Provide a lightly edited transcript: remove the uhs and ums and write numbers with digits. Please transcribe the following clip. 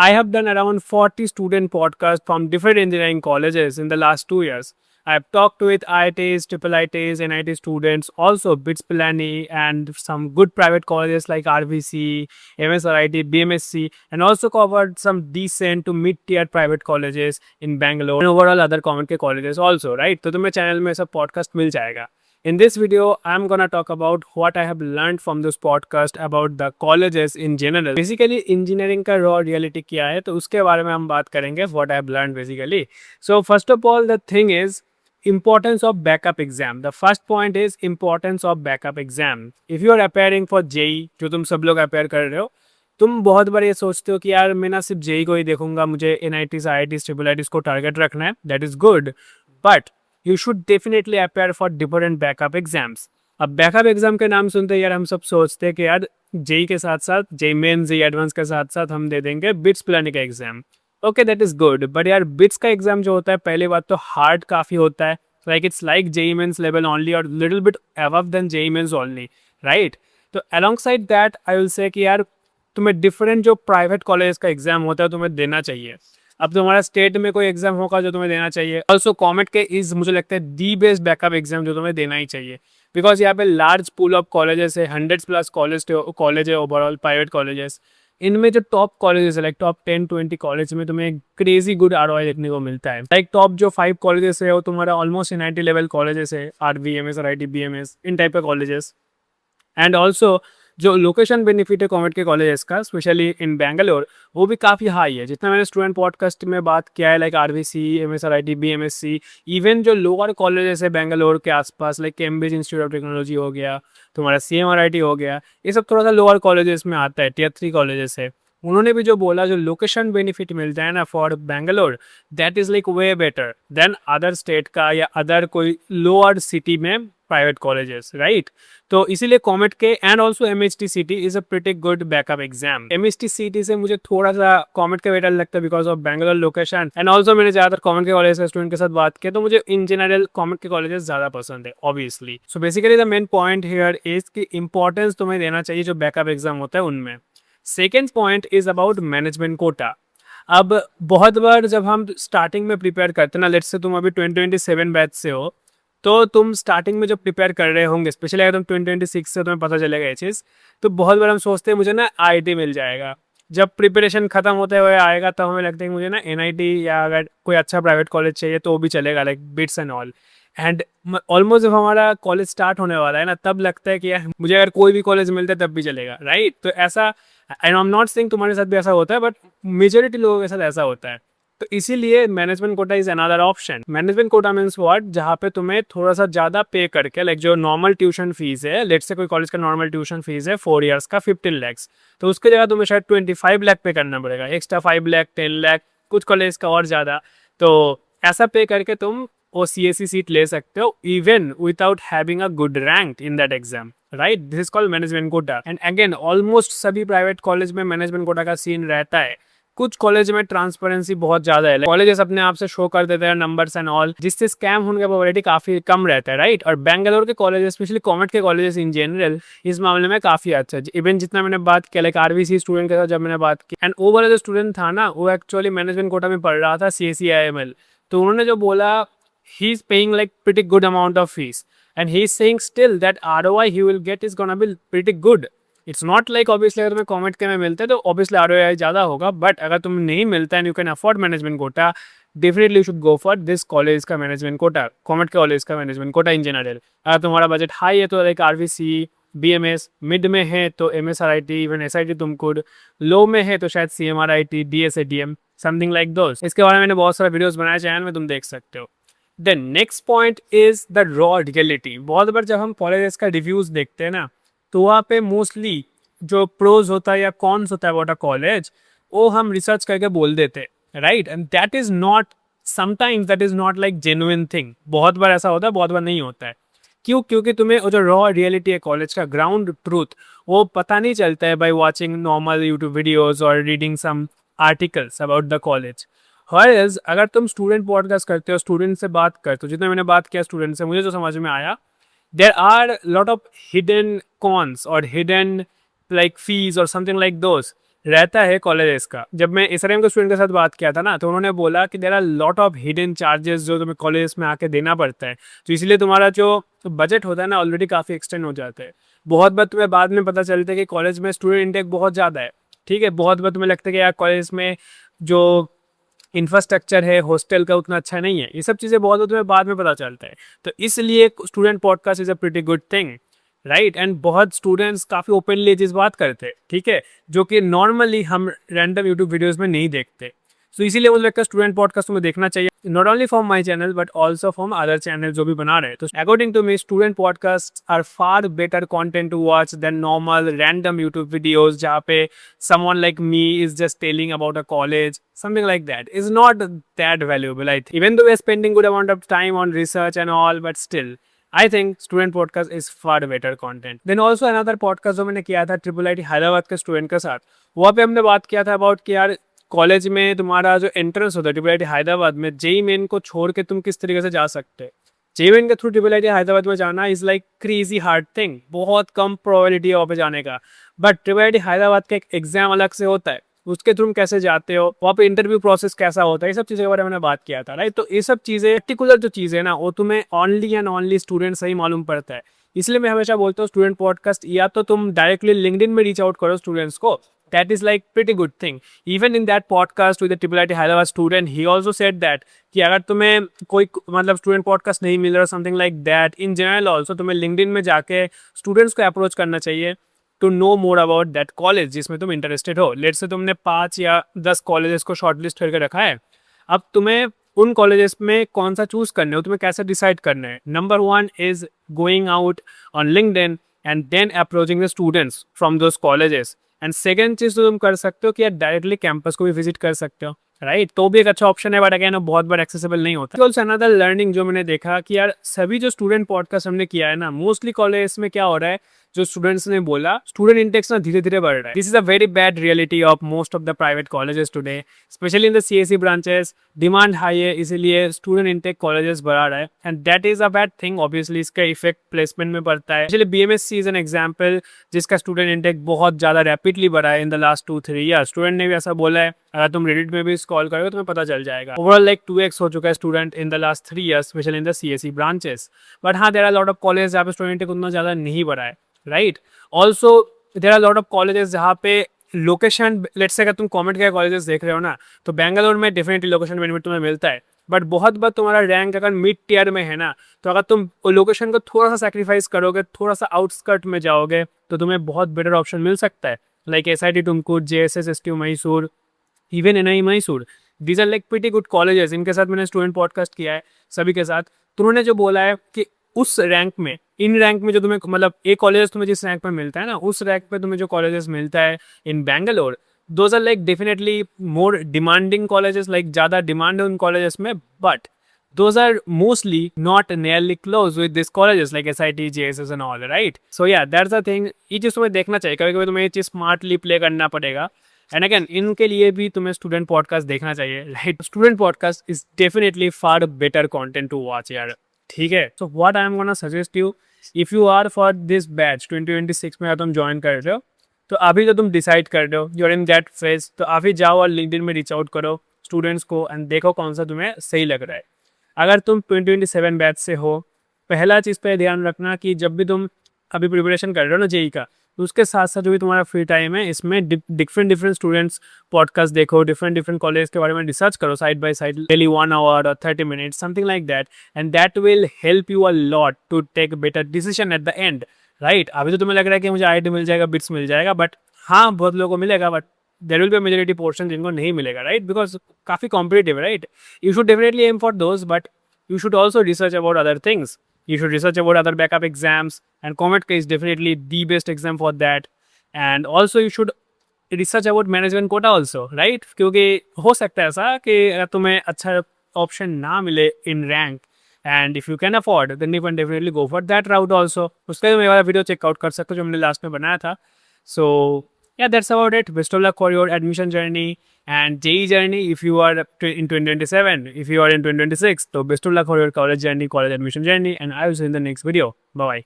I have done around 40 student podcasts from different engineering colleges in the last 2 years. I have talked with IITs, triple IITs, NIT students, also BITS Pilani and some good private colleges like RVC, MSRIT, BMSC, and also covered some decent to mid-tier private colleges in Bangalore and overall other common के colleges also, right? तो तुम्हें channel में सब podcast मिल जाएगा. In this video, I'm gonna talk about what I have learned from this podcast about the colleges in general. Basically, engineering का raw reality क्या है तो उसके बारे में हम बात करेंगे. What I have learned basically. So first of all, the thing is importance of backup exam. The first point is importance of backup exam. If you are appearing for JEE, जो तुम सब लोग appear कर रहे हो, तुम बहुत बार ये सोचते हो कि यार मैं ना सिर्फ जेई को ही देखूंगा, मुझे NITs, IITs, ट्रिपल आईटीज को टारगेट रखना है. That is good, but you should definitely appear for different backup exams. अब बैकअप एग्जाम के नाम सुनते यार हम सब सोचते हैं कि यार जेई के साथ साथ जेई मेन जेई एडवांस के साथ साथ हम दे देंगे बिट्स पिलानी का exam. Okay, that is good, but यार बिट्स का एग्जाम जो होता है पहली बात तो हार्ड काफ़ी होता है. Like it's like JEE Mains level only और little bit above than JEE Mains only, right? तो alongside that I will say कि यार तुम्हें डिफरेंट जो प्राइवेट कॉलेज का एग्जाम होता है तुम्हें देना चाहिए. अब तुम्हारा स्टेट में कोई एग्जाम होगा जो तुम्हें देना चाहिए. ऑल्सो कॉमेट के इज मुझे लगता है दी बेस्ट बैकअप एग्जाम जो तुम्हें देना ही चाहिए, बिकॉज यहाँ पे लार्ज पूल ऑफ कॉलेजेस है, 100+ कॉलेज है ओवरऑल प्राइवेट कॉलेजेस. इनमें जो टॉप कॉलेजेस है लाइक टॉप 10-20 कॉलेज में तुम्हें क्रेजी गुड ROI देखने को मिलता है. लाइक टॉप जो 5 कॉलेजेस है वो तुम्हारा ऑलमोस्ट NIT लेवल कॉलेजेस है, RVMS, RIT, BMS, इन टाइप के कॉलेजेस. एंड ऑल्सो जो लोकेशन बेनिफिट है कॉमेट के कॉलेजेस का स्पेशली इन बैंगलोर वो भी काफ़ी हाई है. जितना मैंने स्टूडेंट पॉडकास्ट में बात किया है like RVC, MSRIT, BMSC, even जो लोअर कॉलेजेस है बैंगलोर के आसपास like Cambridge institute of technology हो गया, तुम्हारा CMRIT हो गया, ये सब थोड़ा सा लोअर कॉलेजेस में आता है, Tier 3 कॉलेजेस है. उन्होंने भी जो बोला जो लोकेशन बेनिफिट मिलता है ना for Bangalore, that is like way better than other state का या अदर कोई लोअर सिटी में प्राइवेट कॉलेजेस, राइट? तो इसीलिए कॉमेट के and also MHTCT is a pretty good backup exam. MHTCT से मुझे थोड़ा सा कॉमेट का बेटर लगता है because of Bangalore location. And also मैंने ज़्यादातर कॉमेट के कॉलेज के स्टूडेंट के साथ बात किया तो मुझे इन जनरल कॉमेट के कॉलेजेस ज़्यादा पसंद है obviously. So basically the main point here is की इंपॉर्टेंस तुम्हें देना चाहिए जो बैकअप एग्जाम होता है उनमें. Second point is about management quota. अब बहुत बार जब हम स्टार्टिंग में प्रिपेयर करते हैं ना, लेट्स से तुम अभी 2027 बैच से हो तो तुम स्टार्टिंग में जो प्रिपेयर कर रहे होंगे स्पेशली अगर तुम 2026 से तुम्हें पता चलेगा ये चीज़, तो बहुत बार हम सोचते हैं मुझे ना IIT मिल जाएगा. जब प्रिपरेशन खत्म होते हुए आएगा तब हमें लगता है कि मुझे ना NIT या अगर कोई अच्छा प्राइवेट कॉलेज चाहिए तो वो भी चलेगा like bits and all. And almost जब हमारा कॉलेज स्टार्ट होने वाला है ना तब लगता है कि यार मुझे अगर कोई भी कॉलेज मिलता है तब भी चलेगा, राइट? तो ऐसा, and I am not saying तुम्हारे साथ भी ऐसा होता है, बट मेजोरिटी लोगों के साथ ऐसा होता है. तो इसीलिए management quota is another option. Management quota means what, जहाँ पे तुम्हें थोड़ा सा ज़्यादा पे करके लाइक जो नॉर्मल ट्यूशन फीस है, लेट्स से कोई कॉलेज का नॉर्मल ट्यूशन फीस है 4 years का 15 lakhs, तो उसके जगह तुम्हें शायद 25 लाख पे करना पड़ेगा, एक्स्ट्रा 5 लाख, 10 लाख, कुछ कॉलेज का और ज़्यादा. तो ऐसा पे करके तुम वो CSE सीट ले सकते हो even without having a good rank in that exam, right? This is called management quota. And again almost सभी प्राइवेट कॉलेज में मैनेजमेंट कोटा का सीन रहता है. कुछ कॉलेज में ट्रांसपेरेंसी बहुत ज्यादा है, कॉलेजेस अपने आप से शो कर देते हैं नंबर्स एंड ऑल, जिससे स्कैम होने का प्रोबेबिलिटी काफी कम रहता है, राइट? और बैंगलोर के कॉलेजेस स्पेशली कॉमेट के कॉलेजेस इन जनरल इस मामले में काफी अच्छा है. इवन जितना मैंने बात किया लाइक RVC स्टूडेंट के साथ जब मैंने बात की, एंड वो वाला जो स्टूडेंट था ना वो एक्चुअली मैनेजमेंट कोटा में पढ़ रहा था CSE IML, तो उन्होंने जो बोला he is paying like pretty good amount of fees and he is saying still that ROI he will get is gonna be pretty good. It's not like obviously अगर तुम्हें कॉमेट के में मिलते हैं तो obviously ROI ज़्यादा होगा, but अगर तुम्हें नहीं मिलता है and you can afford management quota, definitely you should go for this college का management quota, कॉमेट के कॉलेज का management quota in general. अगर तुम्हारा बजट हाई है तो लाइक RVC, BMS, मिड में है तो MSRIT, इवन SIT तुमकुड, लो में है तो शायद CMRIT, DSADM, something like those. इसके बारे में मैंने बहुत सारा वीडियोस बनाए चैनल में, तुम देख सकते हो. The next point is the raw reality. बहुत बार जब हम कॉलेजेस का रिव्यूज देखते हैं ना तो वहाँ पे मोस्टली जो प्रोज होता है या कॉन्स होता है अबाउट अ कॉलेज वो हम रिसर्च करके बोल देते हैं, right? And that is not, sometimes that is not like genuine thing. बहुत बार ऐसा होता है, बहुत बार नहीं होता है. क्यों? क्योंकि तुम्हें वो जो रॉ रियलिटी है कॉलेज का ग्राउंड ट्रूथ वो पता नहीं चलता है by watching normal YouTube videos और reading some articles about the college. हॉर्स अगर तुम स्टूडेंट पॉडकास्ट करते हो, स्टूडेंट से बात करते हो, जितना मैंने बात किया स्टूडेंट से, मुझे जो समझ में आया there are lot of hidden cons और hidden like fees or something like those, रहता है कॉलेजेस का। जब मैं SRM के स्टूडेंट के साथ बात किया था ना, तो उन्होंने बोला कि there are lot of hidden charges जो तुम्हें कॉलेजेस में आके देना पड़ता है, तो इसलिए तुम्हारा जो बजट होता है ना ऑलरेडी काफ़ी एक्सटेंड हो जाता है। बहुत बार तुम्हें बाद में पता चलता है कि कॉलेज में स्टूडेंट इंटेक बहुत ज़्यादा है, ठीक है। बहुत बार तुम्हें लगता है कि यार कॉलेज में जो इंफ्रास्ट्रक्चर है हॉस्टल का उतना अच्छा नहीं है, ये सब चीज़ें बहुत तुम्हें बाद में पता चलता है। तो इसलिए student podcast is a pretty good thing, right. And बहुत स्टूडेंट्स काफ़ी ओपनली जिस बात करते हैं, ठीक है, जो कि नॉर्मली हम रैंडम यूट्यूब वीडियोज़ में नहीं देखते। सो इसीलिए मुझे लगता है स्टूडेंट पॉडकास्ट तुम्हें देखना चाहिए, not only from my channel but also from other channel जो भी बना रहे हैं। तो according to me student podcast are far better content to watch than normal random YouTube videos जहाँ पे someone like me is just telling about a college, something like that is not that valuable, I think. Even though we are spending good amount of time on research and all, but still I think student podcast is far better content. Then also another podcast जो मैंने किया था IIIT Hyderabad के student के साथ, वहाँ पे हमने बात किया था अबाउट कि यार कॉलेज में तुम्हारा जो एंट्रेंस होता है IIIT हैदराबाद में, जेई मेन को छोड़ के तुम किस तरीके से जा सकते हैं। जेई मेन के थ्रू IIIT हैदराबाद में जाना is like crazy hard thing, बहुत कम प्रोबेबिलिटी है वहाँ पे जाने का। बट IIIT हैदराबाद का एक एग्जाम अलग से होता है, उसके थ्रू कैसे जाते हो, वहाँ पे इंटरव्यू प्रोसेस कैसा होता है, ये सब चीज़ें के बारे में मैंने बात किया था, राइट। तो ये सब चीज़ें पर्टिकुलर जो चीज़ें ना वो तुम्हें ओनली एंड ओनली स्टूडेंट से ही मालूम पड़ता है। इसलिए मैं हमेशा बोलता हूँ स्टूडेंट पॉडकास्ट या तो तुम डायरेक्टली लिंक्डइन में रीच आउट करो स्टूडेंट्स को, that is like pretty good thing. Even in that podcast with the IIIT Hyderabad student, he also said that कि अगर तुम्हें कोई मतलब स्टूडेंट पॉडकास्ट नहीं मिल रहा something like that, in general also तुम्हें लिंक्डइन में जाके स्टूडेंट्स को अप्रोच करना चाहिए to know more about that college जिसमें तुम इंटरेस्टेड हो। लेट से तुमने 5 या 10 कॉलेजेस को शॉर्टलिस्ट करके रखा है, अब तुम्हें उन कॉलेजेस में कौन सा चूज करना है, तुम्हें कैसे डिसाइड करना है। Number 1 is going out on LinkedIn and then approaching the students from those colleges. And second चीज़ तो तुम कर सकते हो कि यार डायरेक्टली कैंपस को भी विजिट कर सकते हो, राइट। तो भी एक अच्छा ऑप्शन है, बट अगेन वो बहुत बार एक्सेसिबल नहीं होता। ऑल्सो अनदर लर्निंग जो मैंने देखा कि यार सभी जो स्टूडेंट पॉडकास्ट हमने किया है ना, मोस्टली कॉलेज में क्या हो रहा है, जो स्टूडेंट्स ने बोला स्टूडेंट इंटेक्स ना धीरे धीरे बढ़ रहा है। This is a very bad reality of most of the private colleges today, specially in the CSE branches. Demand high है, इसीलिए स्टूडेंट इंटेक कॉलेजेस बढ़ा रहा है, and that is a bad thing. Obviously इसका इफेक्ट प्लेसमेंट में पड़ता है। Specially BMSC is an example जिसका स्टूडेंट इंटेक बहुत ज़्यादा रैपिडली बढ़ा है इन द लास्ट 2-3 ईयर्स। स्टूडेंट ने भी ऐसा बोला है, अगर तुम रेडिट में भी स्क्रॉल करोगे तुम्हें पता चल जाएगा। ओवरऑल लाइक 2x हो चुका है student in the last 3 years, specially in the CSE branches. But हाँ, there are lot of college जहाँ पे स्टूडेंट इंटेक उतना ज़्यादा नहीं बढ़ा है, right. Also there are lot of colleges जहाँ पे लोकेशन, लेट्स से अगर तुम कॉमेंट के कॉलेजेस देख रहे हो ना, तो बेंगलोर में डेफिनेटली लोकेशन बेनिफिट तुम्हें मिलता है। बट बहुत बार तुम्हारा रैंक अगर मिड टीयर में है ना, तो अगर तुम लोकेशन को थोड़ा सा सेक्रीफाइस करोगे, थोड़ा सा आउटस्कर्ट में जाओगे, तो तुम्हें बहुत बेटर ऑप्शन मिल सकता है, like SIT Tumkur, JSS STU Mysore, even NIE Mysore. These are like pretty good colleges. इनके साथ मैंने स्टूडेंट पॉडकास्ट किया है सभी के साथ, तो उन्होंने जो बोला है कि उस रैंक में, इन रैंक में जो तुम्हें मतलब ए कॉलेजेस तुम्हें जिस रैंक पे मिलता है ना, उस रैंक पे तुम्हें जो कॉलेजेस मिलता है in Bangalore, those are like definitely more demanding colleges, like ज़्यादा डिमांड है उन कॉलेजेस में, but those are mostly not nearly close with these colleges like SIT, JSS and all, right? So yeah, that's the thing. ये चीज़ तुम्हें देखना चाहिए, कभी कभी तुम्हें ये चीज़ स्मार्टली प्ले करना पड़ेगा। एंड अगेन इनके लिए भी तुम्हें स्टूडेंट पॉडकास्ट देखना चाहिए, right. Student podcast is definitely far better content to watch यार, ठीक है। So what I am gonna suggest you, if you are for this batch 2026 में तुम ज्वाइन कर रहे हो, तो अभी जो तुम डिसाइड कर रहे हो, you are in that phase, तो अभी जाओ और लिंक्डइन में रीच आउट करो स्टूडेंट्स को एंड देखो कौन सा तुम्हें सही लग रहा है। अगर तुम 2027 बैच से हो, पहला चीज़ पे ध्यान रखना कि जब भी तुम अभी प्रिपरेशन कर रहे हो ना जेई का, तो उसके साथ साथ जो भी तुम्हारा फ्री टाइम है, इसमें डिफरेंट स्टूडेंट्स पॉडकास्ट देखो, डिफरेंट कॉलेज के बारे में रिसर्च करो side by side, daily 1 hour और 30 minutes something like that, and that will help you a lot to take better decision at the end, right. अभी तो तुम्हें लग रहा है कि मुझे IIT मिल जाएगा, बिट्स मिल जाएगा, बट हाँ बहुत लोगों को मिलेगा, but there will be majority portion जिनको नहीं मिलेगा, राइट, बिकॉज काफ़ी कॉम्पिटिटिव है, right. You should definitely aim for those, but you should also research about other things. You should research about other backup exams, and COMEDK is definitely the best exam for that. And also you should research about management quota also, right? क्योंकि हो सकता है ऐसा कि अगर तुम्हें अच्छा option ना मिले in rank, and if you can afford, then you can definitely go for that route also. उसका भी मैं वाला वीडियो चेकआउट कर सकते हो जो मैंने लास्ट में बनाया था। So yeah, that's about it. Best of luck for your admission journey and JEE journey if you are in 2027. If you are in 2026, so best of luck for your college journey, college admission journey, and I will see you in the next video. Bye bye.